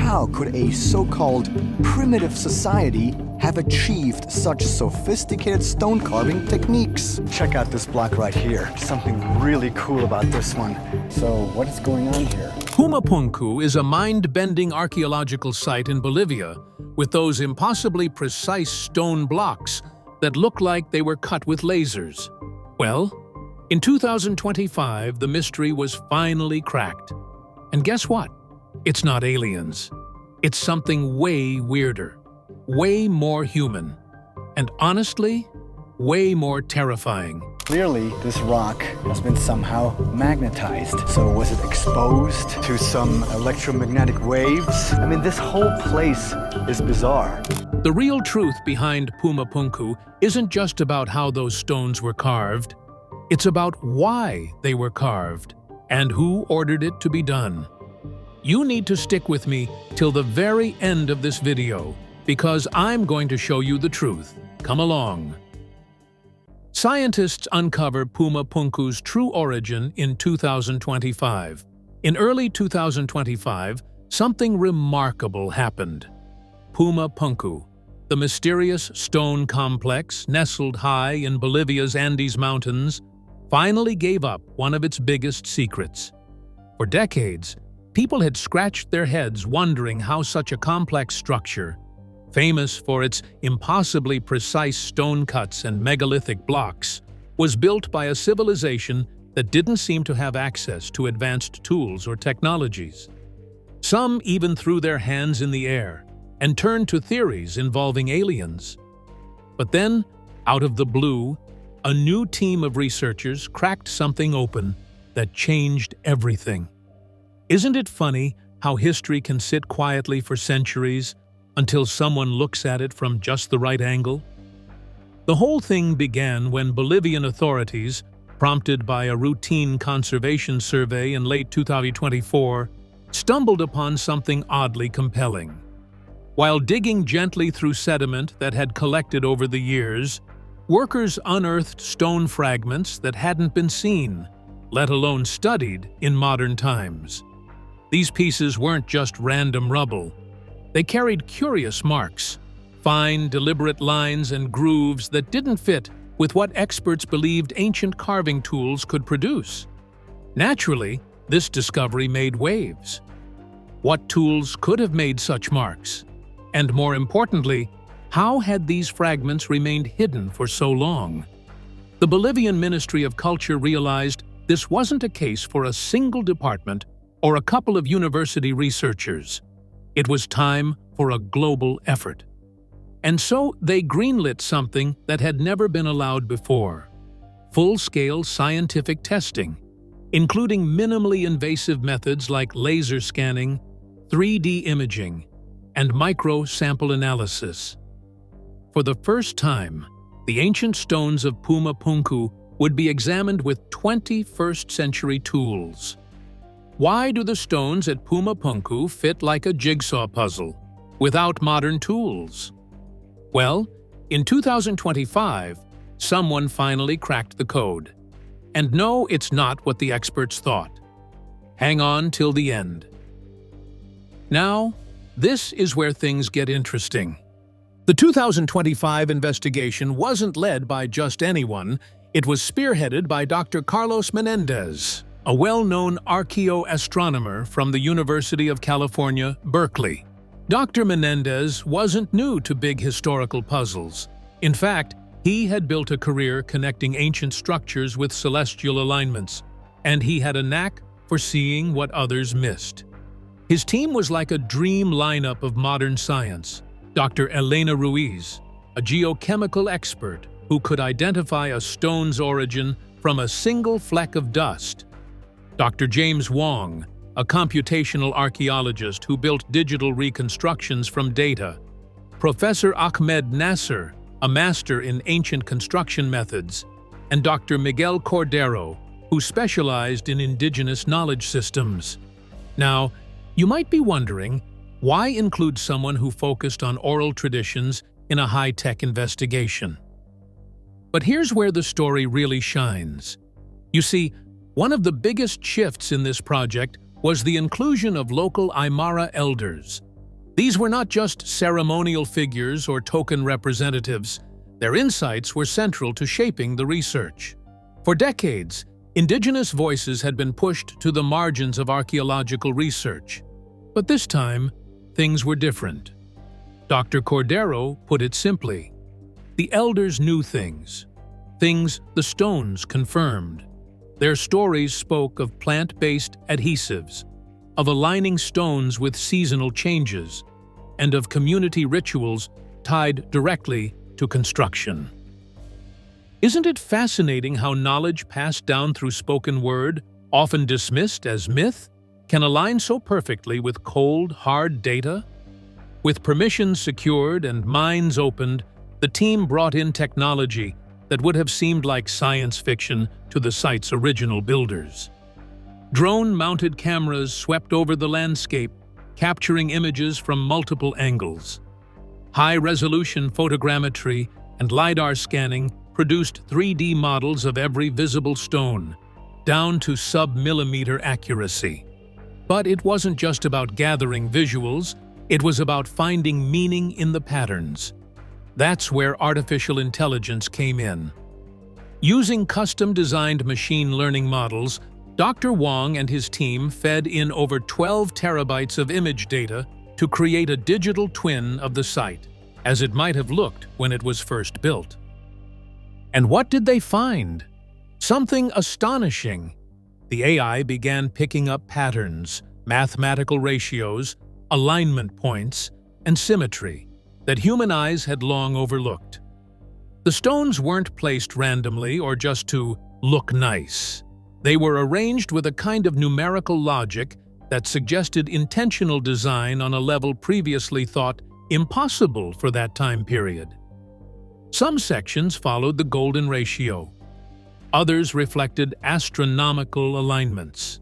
how could a so-called primitive society have achieved such sophisticated stone carving techniques? Check out this block right here. Something really cool about this one. So what is going on here? Puma Punku is a mind-bending archaeological site in Bolivia with those impossibly precise stone blocks that look like they were cut with lasers. Well, in 2025, the mystery was finally cracked. And guess what? It's not aliens. It's something way weirder, way more human, and honestly, way more terrifying. Clearly, this rock has been somehow magnetized. So was it exposed to some electromagnetic waves? I mean, this whole place is bizarre. The real truth behind Puma Punku isn't just about how those stones were carved. It's about why they were carved and who ordered it to be done. You need to stick with me till the very end of this video because I'm going to show you the truth. Come along. Scientists uncover Puma Punku's true origin in 2025. In early 2025, something remarkable happened. Puma Punku, the mysterious stone complex nestled high in Bolivia's Andes Mountains, finally gave up one of its biggest secrets. For decades, people had scratched their heads wondering how such a complex structure, famous for its impossibly precise stone cuts and megalithic blocks, was built by a civilization that didn't seem to have access to advanced tools or technologies. Some even threw their hands in the air and turned to theories involving aliens. But then, out of the blue, a new team of researchers cracked something open that changed everything. Isn't it funny how history can sit quietly for centuries until someone looks at it from just the right angle? The whole thing began when Bolivian authorities, prompted by a routine conservation survey in late 2024, stumbled upon something oddly compelling. While digging gently through sediment that had collected over the years, workers unearthed stone fragments that hadn't been seen, let alone studied, in modern times. These pieces weren't just random rubble. They carried curious marks, fine, deliberate lines and grooves that didn't fit with what experts believed ancient carving tools could produce. Naturally, this discovery made waves. What tools could have made such marks? And more importantly, how had these fragments remained hidden for so long? The Bolivian Ministry of Culture realized this wasn't a case for a single department or a couple of university researchers. It was time for a global effort. And so they greenlit something that had never been allowed before: full-scale scientific testing, including minimally invasive methods like laser scanning, 3D imaging, and micro-sample analysis. For the first time, the ancient stones of Puma Punku would be examined with 21st-century tools. Why do the stones at Puma Punku fit like a jigsaw puzzle, without modern tools? Well, in 2025, someone finally cracked the code. And no, it's not what the experts thought. Hang on till the end. Now, this is where things get interesting. The 2025 investigation wasn't led by just anyone. It was spearheaded by Dr. Carlos Menendez, a well-known archaeoastronomer from the University of California, Berkeley. Dr. Menendez wasn't new to big historical puzzles. In fact, he had built a career connecting ancient structures with celestial alignments, and he had a knack for seeing what others missed. His team was like a dream lineup of modern science. Dr. Elena Ruiz, a geochemical expert who could identify a stone's origin from a single fleck of dust. Dr. James Wong, a computational archaeologist who built digital reconstructions from data. Professor Ahmed Nasser, a master in ancient construction methods. And Dr. Miguel Cordero, who specialized in indigenous knowledge systems. Now, you might be wondering, why include someone who focused on oral traditions in a high-tech investigation? But here's where the story really shines. You see, one of the biggest shifts in this project was the inclusion of local Aymara elders, These were not just ceremonial figures or token representatives. Their insights were central to shaping the research. For decades, indigenous voices had been pushed to the margins of archaeological research. But this time, things were different. Dr. Cordero put it simply: the elders knew things the stones confirmed. Their stories spoke of plant-based adhesives, of aligning stones with seasonal changes, and of community rituals tied directly to construction. Isn't it fascinating how knowledge passed down through spoken word, often dismissed as myth, can align so perfectly with cold, hard data? With permissions secured and minds opened, the team brought in technology that would have seemed like science fiction to the site's original builders. Drone-mounted cameras swept over the landscape, capturing images from multiple angles. High-resolution photogrammetry and LiDAR scanning produced 3D models of every visible stone, down to sub-millimeter accuracy. But it wasn't just about gathering visuals, it was about finding meaning in the patterns. That's where artificial intelligence came in. Using custom-designed machine learning models, Dr. Wong and his team fed in over 12 terabytes of image data to create a digital twin of the site, as it might have looked when it was first built. And what did they find? Something astonishing. The AI began picking up patterns, mathematical ratios, alignment points, and symmetry that human eyes had long overlooked. The stones weren't placed randomly or just to look nice. They were arranged with a kind of numerical logic that suggested intentional design on a level previously thought impossible for that time period. Some sections followed the golden ratio. Others reflected astronomical alignments.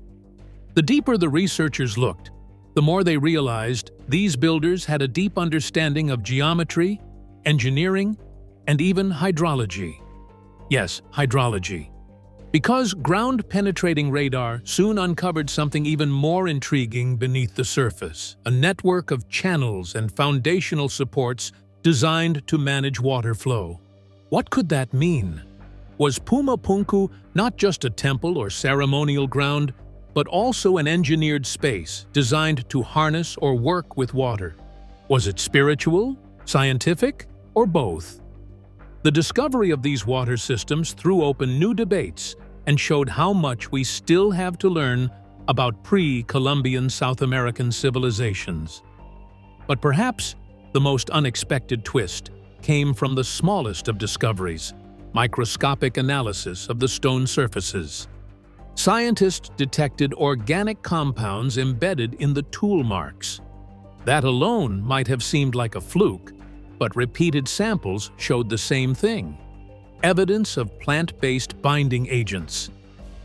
The deeper the researchers looked, the more they realized these builders had a deep understanding of geometry, engineering, and even hydrology. Yes, hydrology. Because ground-penetrating radar soon uncovered something even more intriguing beneath the surface, a network of channels and foundational supports designed to manage water flow. What could that mean? Was Puma Punku not just a temple or ceremonial ground, but also an engineered space designed to harness or work with water? Was it spiritual, scientific, or both? The discovery of these water systems threw open new debates and showed how much we still have to learn about pre-Columbian South American civilizations. But perhaps the most unexpected twist came from the smallest of discoveries: microscopic analysis of the stone surfaces. Scientists detected organic compounds embedded in the tool marks. That alone might have seemed like a fluke, but repeated samples showed the same thing: evidence of plant-based binding agents.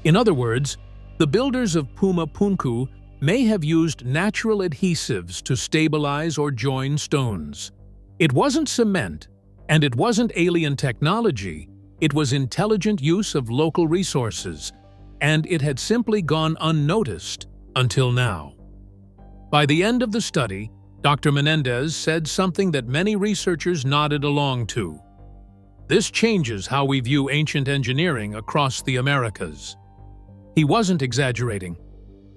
In other words, the builders of Puma Punku may have used natural adhesives to stabilize or join stones. It wasn't cement, and it wasn't alien technology. It was intelligent use of local resources, and it had simply gone unnoticed until now. By the end of the study, Dr. Menendez said something that many researchers nodded along to. This changes how we view ancient engineering across the Americas. He wasn't exaggerating.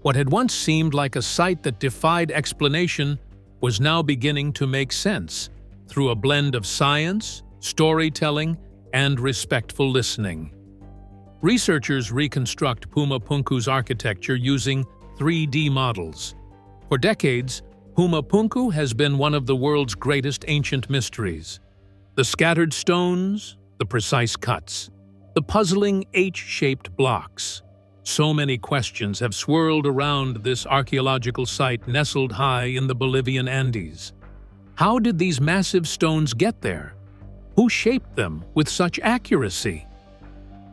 What had once seemed like a site that defied explanation was now beginning to make sense through a blend of science, storytelling, and respectful listening. Researchers reconstruct Puma Punku's architecture using 3D models. For decades, Puma Punku has been one of the world's greatest ancient mysteries. The scattered stones, the precise cuts, the puzzling H-shaped blocks. So many questions have swirled around this archaeological site nestled high in the Bolivian Andes. How did these massive stones get there? Who shaped them with such accuracy?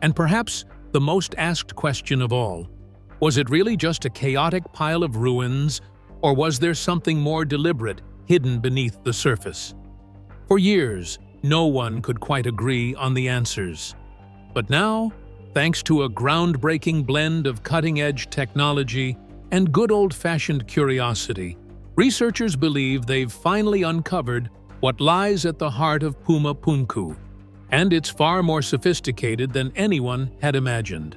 And perhaps the most asked question of all, was it really just a chaotic pile of ruins, or was there something more deliberate hidden beneath the surface? For years, no one could quite agree on the answers. But now, thanks to a groundbreaking blend of cutting-edge technology and good old-fashioned curiosity, researchers believe they've finally uncovered what lies at the heart of Puma Punku, and it's far more sophisticated than anyone had imagined.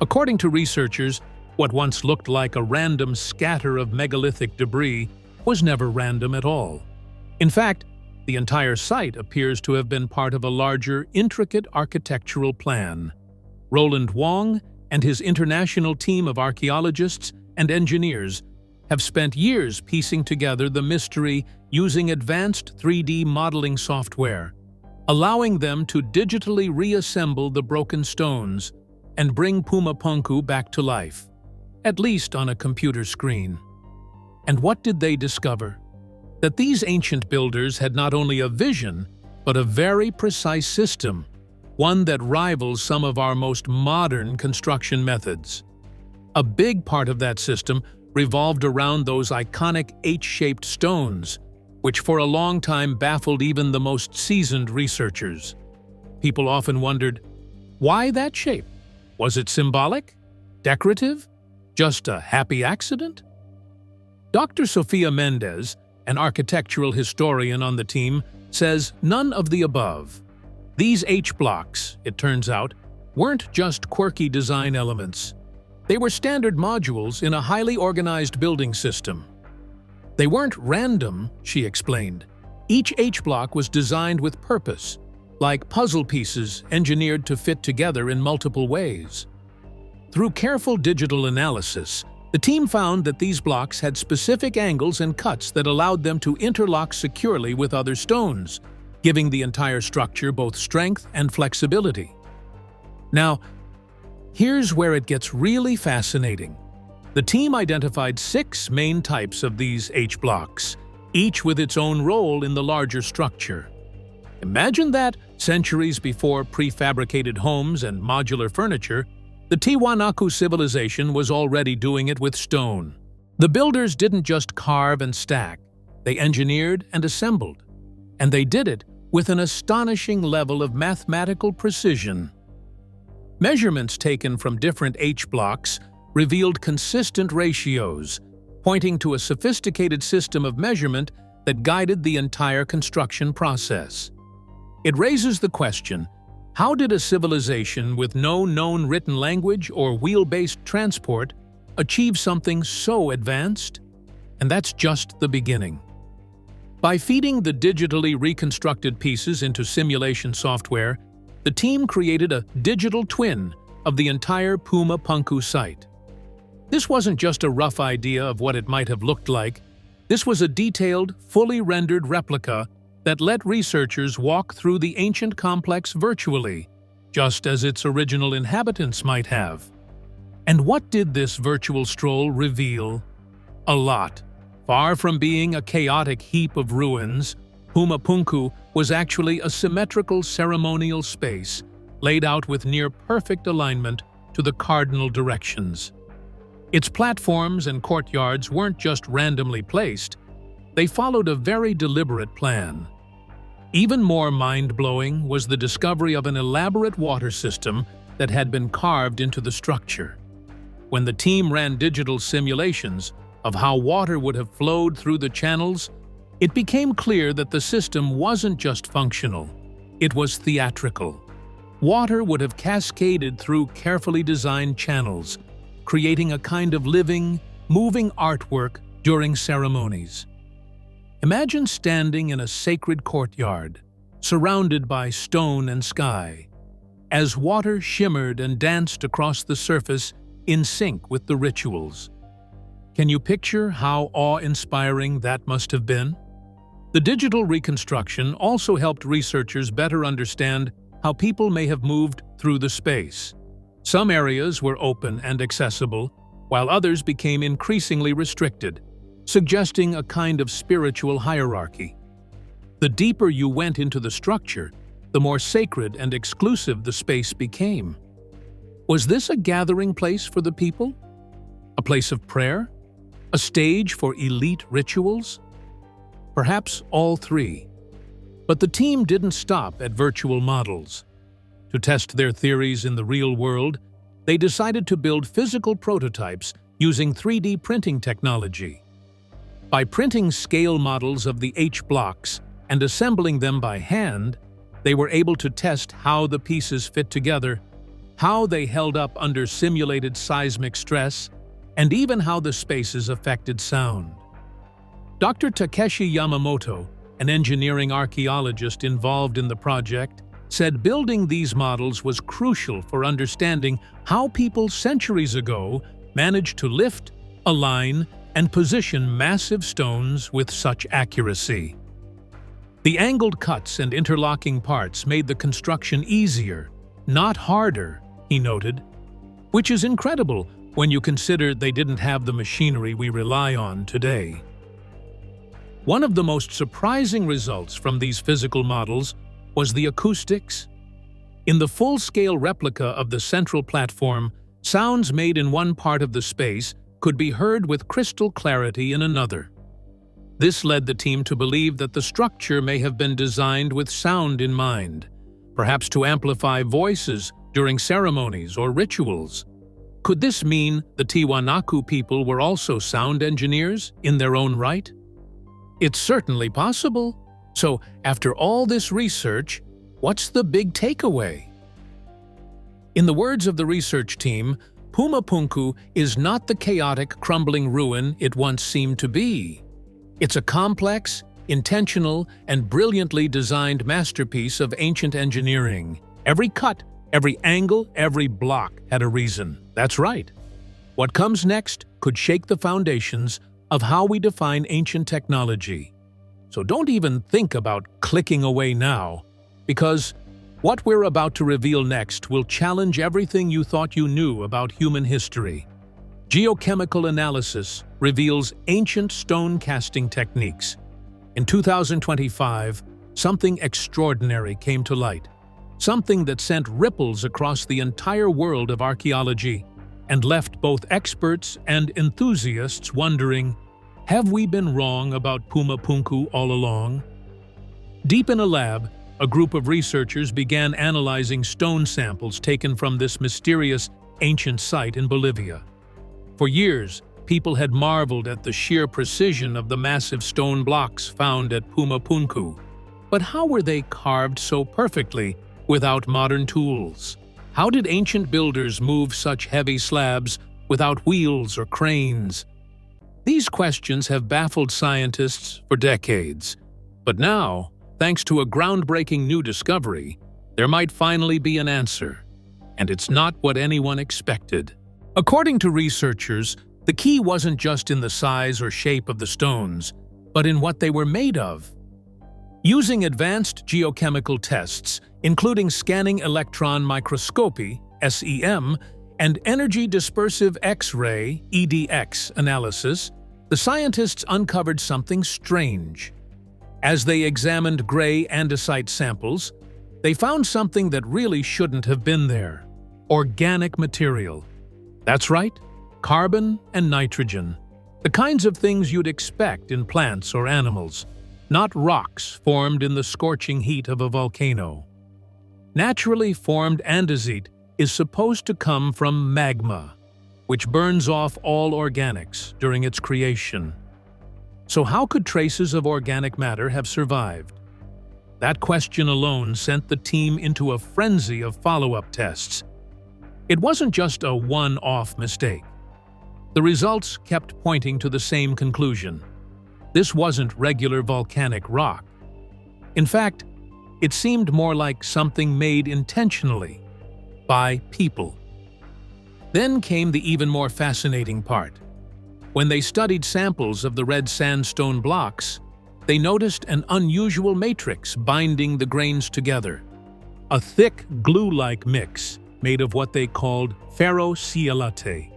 According to researchers, what once looked like a random scatter of megalithic debris was never random at all. In fact, the entire site appears to have been part of a larger, intricate architectural plan. Roland Wong and his international team of archaeologists and engineers have spent years piecing together the mystery using advanced 3D modeling software, allowing them to digitally reassemble the broken stones and bring Puma Punku back to life, at least on a computer screen. And what did they discover? That these ancient builders had not only a vision, but a very precise system, one that rivals some of our most modern construction methods. A big part of that system revolved around those iconic H-shaped stones, which for a long time baffled even the most seasoned researchers. People often wondered, why that shape? Was it symbolic? Decorative? Just a happy accident? Dr. Sofia Mendez, an architectural historian on the team, says none of the above. These H-blocks, it turns out, weren't just quirky design elements. They were standard modules in a highly organized building system. They weren't random, she explained. Each H-block was designed with purpose, like puzzle pieces engineered to fit together in multiple ways. Through careful digital analysis, the team found that these blocks had specific angles and cuts that allowed them to interlock securely with other stones, giving the entire structure both strength and flexibility. Now, here's where it gets really fascinating. The team identified 6 main types of these H-blocks, each with its own role in the larger structure. Imagine that, centuries before prefabricated homes and modular furniture, the Tiwanaku civilization was already doing it with stone. The builders didn't just carve and stack, they engineered and assembled. And they did it with an astonishing level of mathematical precision. Measurements taken from different H-blocks revealed consistent ratios, pointing to a sophisticated system of measurement that guided the entire construction process. It raises the question, how did a civilization with no known written language or wheel-based transport achieve something so advanced? And that's just the beginning. By feeding the digitally reconstructed pieces into simulation software, the team created a digital twin of the entire Puma Punku site. This wasn't just a rough idea of what it might have looked like. This was a detailed, fully rendered replica that let researchers walk through the ancient complex virtually, just as its original inhabitants might have. And what did this virtual stroll reveal? A lot. Far from being a chaotic heap of ruins, Puma Punku was actually a symmetrical ceremonial space, laid out with near-perfect alignment to the cardinal directions. Its platforms and courtyards weren't just randomly placed, they followed a very deliberate plan. Even more mind-blowing was the discovery of an elaborate water system that had been carved into the structure. When the team ran digital simulations of how water would have flowed through the channels, it became clear that the system wasn't just functional, it was theatrical. Water would have cascaded through carefully designed channels, creating a kind of living, moving artwork during ceremonies. Imagine standing in a sacred courtyard, surrounded by stone and sky, as water shimmered and danced across the surface in sync with the rituals. Can you picture how awe-inspiring that must have been? The digital reconstruction also helped researchers better understand how people may have moved through the space. Some areas were open and accessible, while others became increasingly restricted, suggesting a kind of spiritual hierarchy. The deeper you went into the structure, the more sacred and exclusive the space became. Was this a gathering place for the people? A place of prayer? A stage for elite rituals? Perhaps all three. But the team didn't stop at virtual models. To test their theories in the real world, they decided to build physical prototypes using 3D printing technology. By printing scale models of the H blocks and assembling them by hand, they were able to test how the pieces fit together, how they held up under simulated seismic stress, and even how the spaces affected sound. Dr. Takeshi Yamamoto, an engineering archaeologist involved in the project, said building these models was crucial for understanding how people centuries ago managed to lift, align, and position massive stones with such accuracy. The angled cuts and interlocking parts made the construction easier, not harder, he noted, which is incredible when you consider they didn't have the machinery we rely on today. One of the most surprising results from these physical models was the acoustics. In the full-scale replica of the central platform, sounds made in one part of the space could be heard with crystal clarity in another. This led the team to believe that the structure may have been designed with sound in mind, perhaps to amplify voices during ceremonies or rituals. Could this mean the Tiwanaku people were also sound engineers in their own right? It's certainly possible. So, after all this research, what's the big takeaway? In the words of the research team, Puma Punku is not the chaotic, crumbling ruin it once seemed to be. It's a complex, intentional, and brilliantly designed masterpiece of ancient engineering. Every cut, every angle, every block had a reason. That's right. What comes next could shake the foundations of how we define ancient technology. So don't even think about clicking away now, because what we're about to reveal next will challenge everything you thought you knew about human history. Geochemical analysis reveals ancient stone casting techniques. In 2025, something extraordinary came to light, something that sent ripples across the entire world of archaeology and left both experts and enthusiasts wondering, have we been wrong about Puma Punku all along? Deep in a lab, a group of researchers began analyzing stone samples taken from this mysterious ancient site in Bolivia. For years, people had marveled at the sheer precision of the massive stone blocks found at Puma Punku. But how were they carved so perfectly without modern tools? How did ancient builders move such heavy slabs without wheels or cranes? These questions have baffled scientists for decades. But now, thanks to a groundbreaking new discovery, there might finally be an answer. And it's not what anyone expected. According to researchers, the key wasn't just in the size or shape of the stones, but in what they were made of. Using advanced geochemical tests, including scanning electron microscopy, SEM, and energy dispersive X-ray, EDX, analysis, the scientists uncovered something strange. As they examined gray andesite samples, they found something that really shouldn't have been there: organic material. That's right, carbon and nitrogen, the kinds of things you'd expect in plants or animals, not rocks formed in the scorching heat of a volcano. Naturally formed andesite is supposed to come from magma, which burns off all organics during its creation. So how could traces of organic matter have survived? That question alone sent the team into a frenzy of follow-up tests. It wasn't just a one-off mistake. The results kept pointing to the same conclusion. This wasn't regular volcanic rock. In fact, it seemed more like something made intentionally by people. Then came the even more fascinating part. When they studied samples of the red sandstone blocks, they noticed an unusual matrix binding the grains together. A thick, glue-like mix made of what they called ferrosilicate.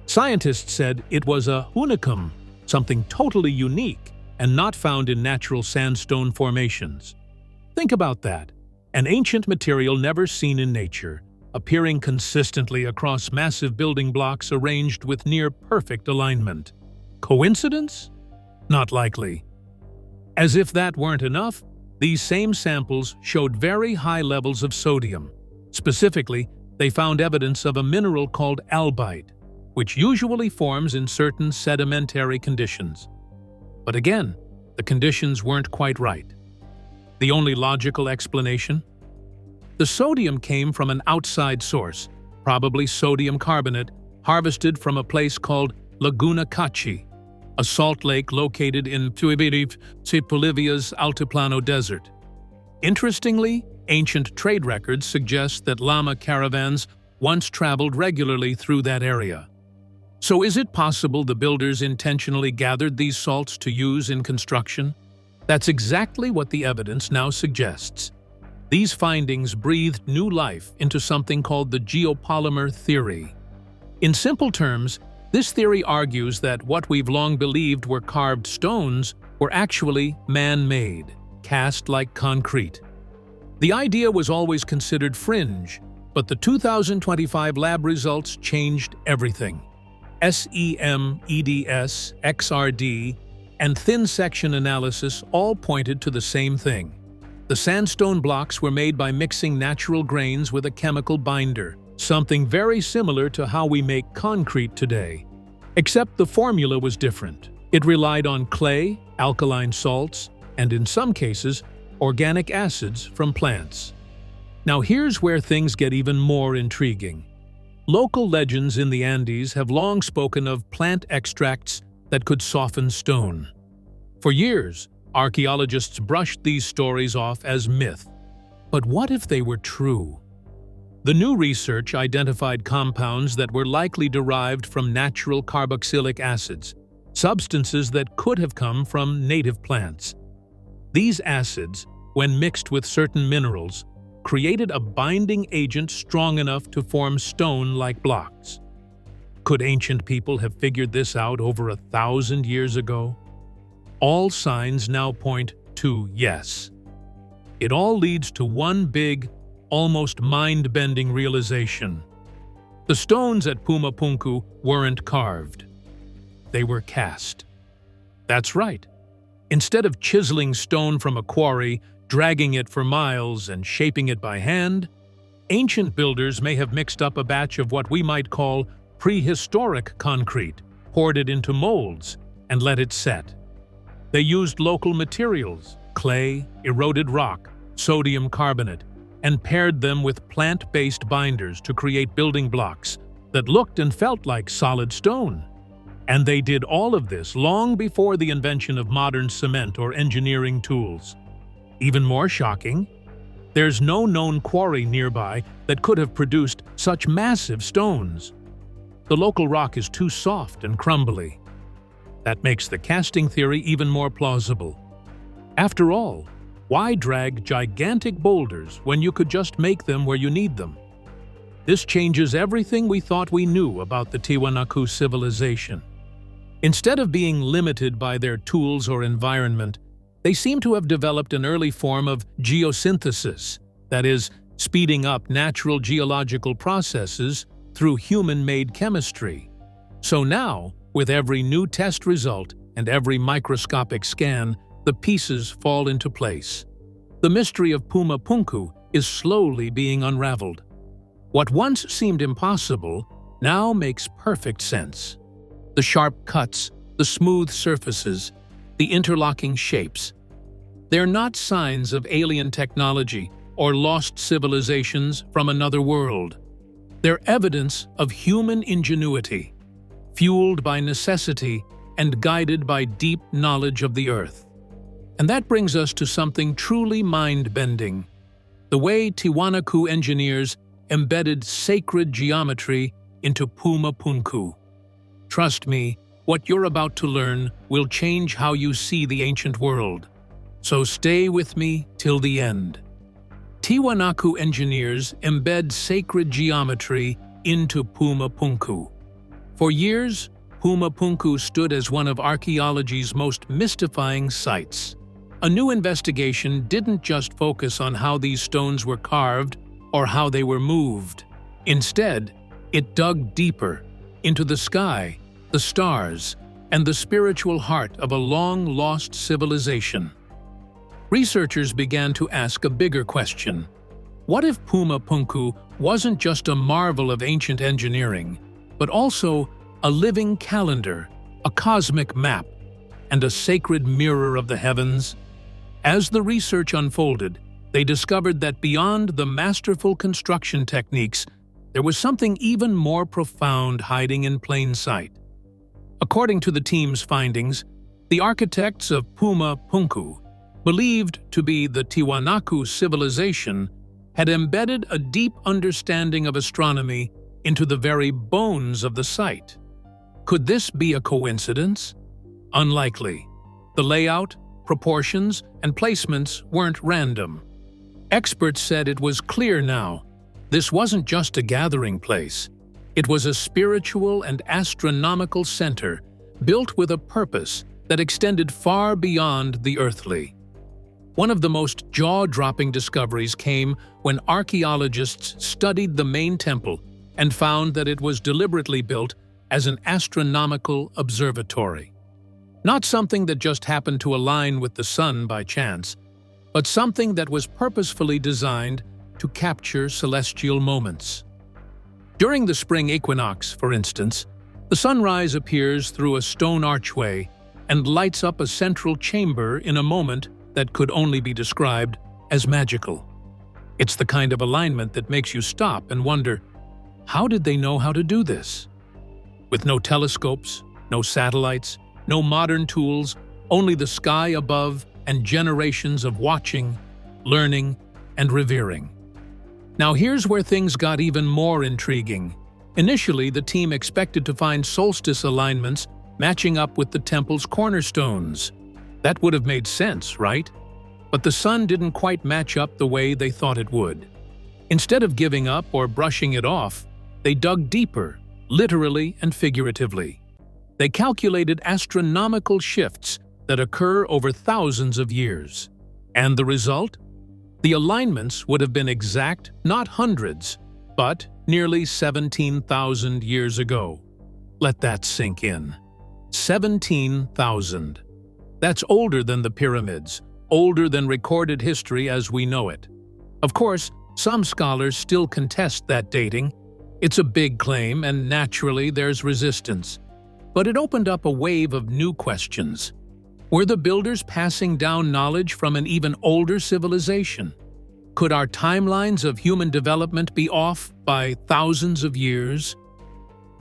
Scientists said it was a unicum, something totally unique and not found in natural sandstone formations. Think about that. An ancient material never seen in nature, appearing consistently across massive building blocks arranged with near-perfect alignment. Coincidence? Not likely. As if that weren't enough, these same samples showed very high levels of sodium. Specifically, they found evidence of a mineral called albite, which usually forms in certain sedimentary conditions. But again, the conditions weren't quite right. The only logical explanation? The sodium came from an outside source, probably sodium carbonate, harvested from a place called Laguna Cachi, a salt lake located in Bolivia's Altiplano Desert. Interestingly, ancient trade records suggest that llama caravans once traveled regularly through that area. So is it possible the builders intentionally gathered these salts to use in construction? That's exactly what the evidence now suggests. These findings breathed new life into something called the geopolymer theory. In simple terms, this theory argues that what we've long believed were carved stones were actually man-made, cast like concrete. The idea was always considered fringe, but the 2025 lab results changed everything. SEMEDS, XRD, and thin section analysis all pointed to the same thing. The sandstone blocks were made by mixing natural grains with a chemical binder, something very similar to how we make concrete today. Except the formula was different. It relied on clay, alkaline salts, and in some cases, organic acids from plants. Now here's where things get even more intriguing. Local legends in the Andes have long spoken of plant extracts that could soften stone. For years, archaeologists brushed these stories off as myth. But what if they were true? The new research identified compounds that were likely derived from natural carboxylic acids, substances that could have come from native plants. These acids, when mixed with certain minerals, created a binding agent strong enough to form stone-like blocks. Could ancient people have figured this out over 1,000 years ago? All signs now point to yes. It all leads to one big, almost mind-bending realization. The stones at Puma Punku weren't carved. They were cast. That's right. Instead of chiseling stone from a quarry, dragging it for miles and shaping it by hand, ancient builders may have mixed up a batch of what we might call prehistoric concrete, poured it into molds, and let it set. They used local materials, clay, eroded rock, sodium carbonate, and paired them with plant-based binders to create building blocks that looked and felt like solid stone. And they did all of this long before the invention of modern cement or engineering tools. Even more shocking, there's no known quarry nearby that could have produced such massive stones. The local rock is too soft and crumbly. That makes the casting theory even more plausible. After all, why drag gigantic boulders when you could just make them where you need them? This changes everything we thought we knew about the Tiwanaku civilization. Instead of being limited by their tools or environment, they seem to have developed an early form of geosynthesis, that is, speeding up natural geological processes through human-made chemistry. So now, with every new test result and every microscopic scan, the pieces fall into place. The mystery of Puma Punku is slowly being unraveled. What once seemed impossible now makes perfect sense. The sharp cuts, the smooth surfaces, the interlocking shapes. They're not signs of alien technology or lost civilizations from another world. They're evidence of human ingenuity, fueled by necessity and guided by deep knowledge of the earth. And that brings us to something truly mind-bending: the way Tiwanaku engineers embedded sacred geometry into Puma Punku. Trust me, what you're about to learn will change how you see the ancient world. So stay with me till the end. Tiwanaku engineers embed sacred geometry into Puma Punku. For years, Puma Punku stood as one of archaeology's most mystifying sites. A new investigation didn't just focus on how these stones were carved or how they were moved. Instead, it dug deeper into the sky, the stars, and the spiritual heart of a long-lost civilization. Researchers began to ask a bigger question. What if Puma Punku wasn't just a marvel of ancient engineering, but also a living calendar, a cosmic map? and a sacred mirror of the heavens? As the research unfolded, they discovered that beyond the masterful construction techniques, there was something even more profound hiding in plain sight. According to the team's findings, the architects of Puma Punku, believed to be the Tiwanaku civilization, had embedded a deep understanding of astronomy into the very bones of the site. Could this be a coincidence? Unlikely. The layout, proportions, and placements weren't random. Experts said it was clear now. This wasn't just a gathering place. It was a spiritual and astronomical center built with a purpose that extended far beyond the earthly. One of the most jaw-dropping discoveries came when archaeologists studied the main temple and found that it was deliberately built as an astronomical observatory. Not something that just happened to align with the sun by chance, but something that was purposefully designed to capture celestial moments. During the spring equinox, for instance, the sunrise appears through a stone archway and lights up a central chamber in a moment that could only be described as magical. It's the kind of alignment that makes you stop and wonder, how did they know how to do this? With no telescopes, no satellites, no modern tools, only the sky above and generations of watching, learning, and revering. Now here's where things got even more intriguing. Initially, the team expected to find solstice alignments matching up with the temple's cornerstones. That would have made sense, right? But the sun didn't quite match up the way they thought it would. Instead of giving up or brushing it off, they dug deeper, literally and figuratively. They calculated astronomical shifts that occur over thousands of years. And the result? The alignments would have been exact, not hundreds, but nearly 17,000 years ago. Let that sink in. 17,000. That's older than the pyramids, older than recorded history as we know it. Of course, some scholars still contest that dating. It's a big claim, and naturally there's resistance. But it opened up a wave of new questions. Were the builders passing down knowledge from an even older civilization? Could our timelines of human development be off by thousands of years?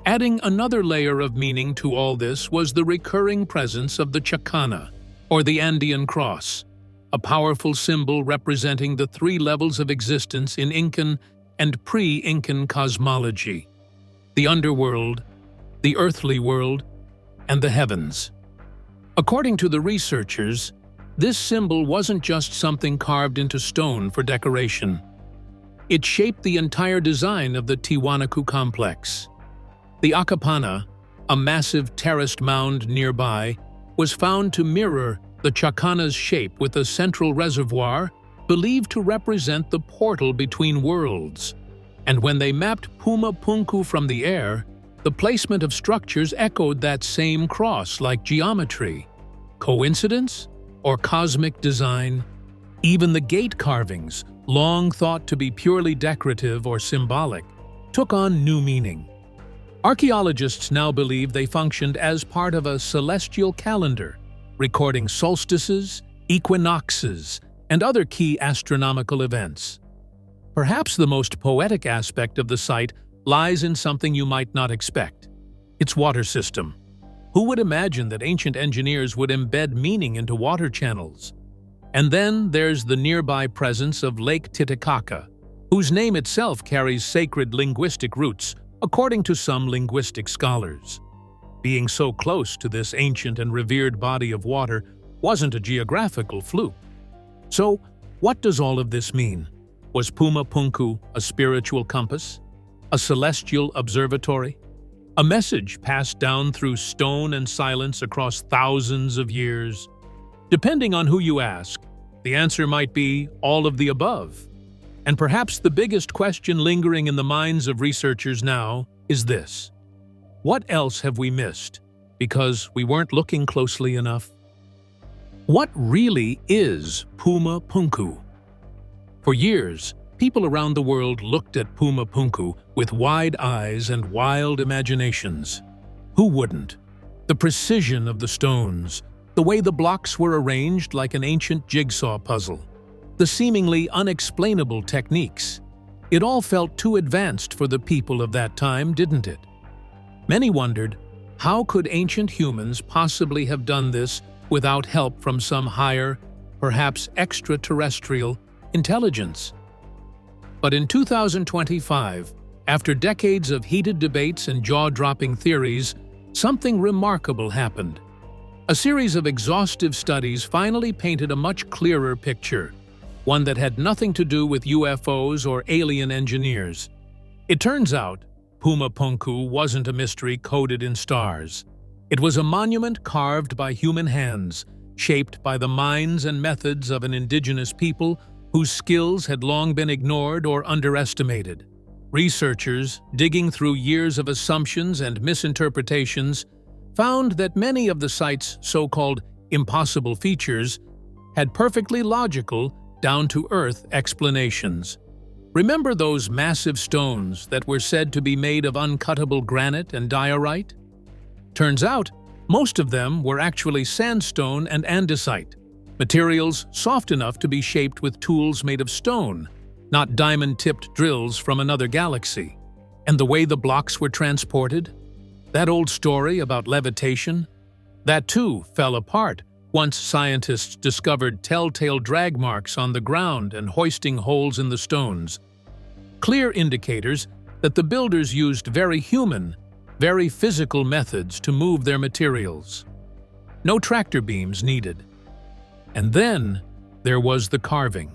Adding another layer of meaning to all this was the recurring presence of the chacana, or the Andean cross, a powerful symbol representing the three levels of existence in Incan and pre-Incan cosmology: the underworld, the earthly world, and the heavens. According to the researchers, this symbol wasn't just something carved into stone for decoration. It shaped the entire design of the Tiwanaku complex. The Akapana, a massive terraced mound nearby, was found to mirror the chacana's shape with a central reservoir believed to represent the portal between worlds. And when they mapped Puma Punku from the air, the placement of structures echoed that same cross-like geometry. Coincidence? Or cosmic design? Even the gate carvings, long thought to be purely decorative or symbolic, took on new meaning. Archaeologists now believe they functioned as part of a celestial calendar, recording solstices, equinoxes, and other key astronomical events. Perhaps the most poetic aspect of the site lies in something you might not expect: its water system. Who would imagine that ancient engineers would embed meaning into water channels? And then there's the nearby presence of Lake Titicaca, whose name itself carries sacred linguistic roots, according to some linguistic scholars. Being so close to this ancient and revered body of water wasn't a geographical fluke. So, what does all of this mean? Was Puma Punku a spiritual compass? A celestial observatory? A message passed down through stone and silence across thousands of years? Depending on who you ask, the answer might be all of the above. And perhaps the biggest question lingering in the minds of researchers now is this: what else have we missed because we weren't looking closely enough? What really is Puma Punku? For years, people around the world looked at Puma Punku with wide eyes and wild imaginations. Who wouldn't? The precision of the stones, The way the blocks were arranged like an ancient jigsaw puzzle. The seemingly unexplainable techniques. It all felt too advanced for the people of that time, didn't it? Many wondered, how could ancient humans possibly have done this without help from some higher, perhaps extraterrestrial, intelligence? But in 2025, after decades of heated debates and jaw-dropping theories, something remarkable happened. A series of exhaustive studies finally painted a much clearer picture, one that had nothing to do with UFOs or alien engineers. It turns out, Puma Punku wasn't a mystery coded in stars. It was a monument carved by human hands, shaped by the minds and methods of an indigenous people whose skills had long been ignored or underestimated. Researchers, digging through years of assumptions and misinterpretations, found that many of the site's so-called impossible features had perfectly logical, down-to-earth explanations. Remember those massive stones that were said to be made of uncuttable granite and diorite? Turns out, most of them were actually sandstone and andesite, materials soft enough to be shaped with tools made of stone, not diamond-tipped drills from another galaxy. And the way the blocks were transported? That old story about levitation? That too fell apart once scientists discovered telltale drag marks on the ground and hoisting holes in the stones. Clear indicators that the builders used very human, very physical methods to move their materials. No tractor beams needed. And then there was the carving.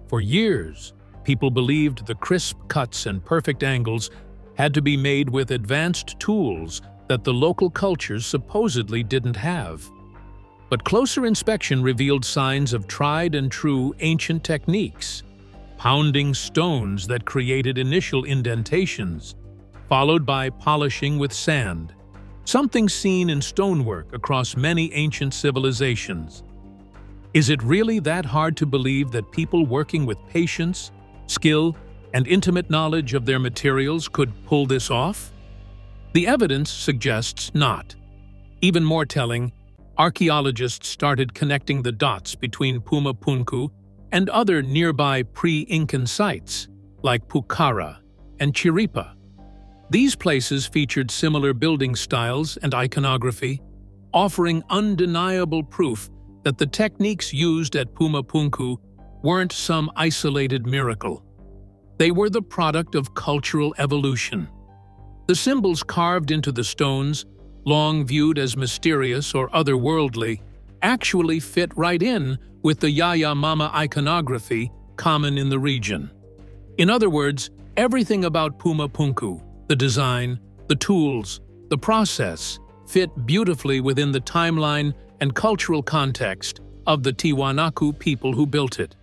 For years, people believed the crisp cuts and perfect angles had to be made with advanced tools that the local cultures supposedly didn't have. But closer inspection revealed signs of tried-and-true ancient techniques, pounding stones that created initial indentations, followed by polishing with sand, something seen in stonework across many ancient civilizations. Is it really that hard to believe that people working with patience, skill, and intimate knowledge of their materials could pull this off? The evidence suggests not. Even more telling, archaeologists started connecting the dots between Puma Punku and other nearby pre-Incan sites, like Pucara and Chiripa. These places featured similar building styles and iconography, offering undeniable proof that the techniques used at Puma Punku weren't some isolated miracle. They were the product of cultural evolution. The symbols carved into the stones, long viewed as mysterious or otherworldly, actually fit right in with the Yaya Mama iconography common in the region. In other words, everything about Puma Punku, the design, the tools, the process, fit beautifully within the timeline and cultural context of the Tiwanaku people who built it.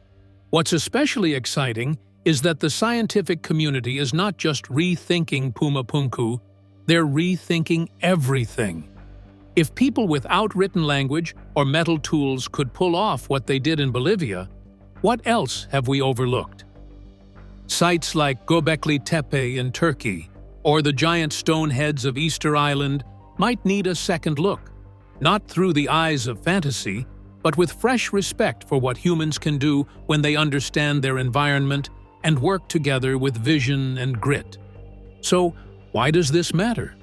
What's especially exciting is that the scientific community is not just rethinking Puma Punku, they're rethinking everything. If people without written language or metal tools could pull off what they did in Bolivia, what else have we overlooked? Sites like Göbekli Tepe in Turkey or the giant stone heads of Easter Island might need a second look, not through the eyes of fantasy, but with fresh respect for what humans can do when they understand their environment and work together with vision and grit. So, why does this matter?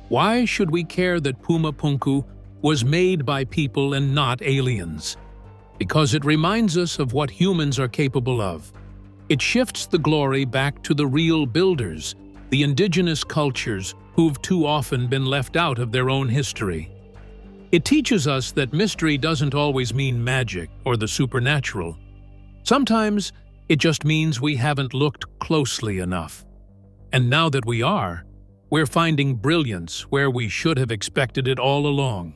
Why should we care that Puma Punku was made by people and not aliens? Because it reminds us of what humans are capable of. It shifts the glory back to the real builders, the indigenous cultures who've too often been left out of their own history. It teaches us that mystery doesn't always mean magic or the supernatural. Sometimes it just means we haven't looked closely enough. And now that we are, we're finding brilliance where we should have expected it all along.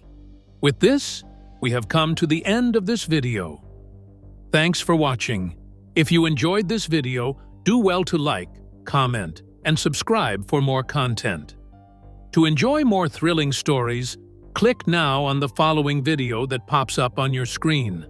With this, we have come to the end of this video. Thanks for watching. If you enjoyed this video, do well to like, comment, and subscribe for more content. To enjoy more thrilling stories, click now on the following video that pops up on your screen.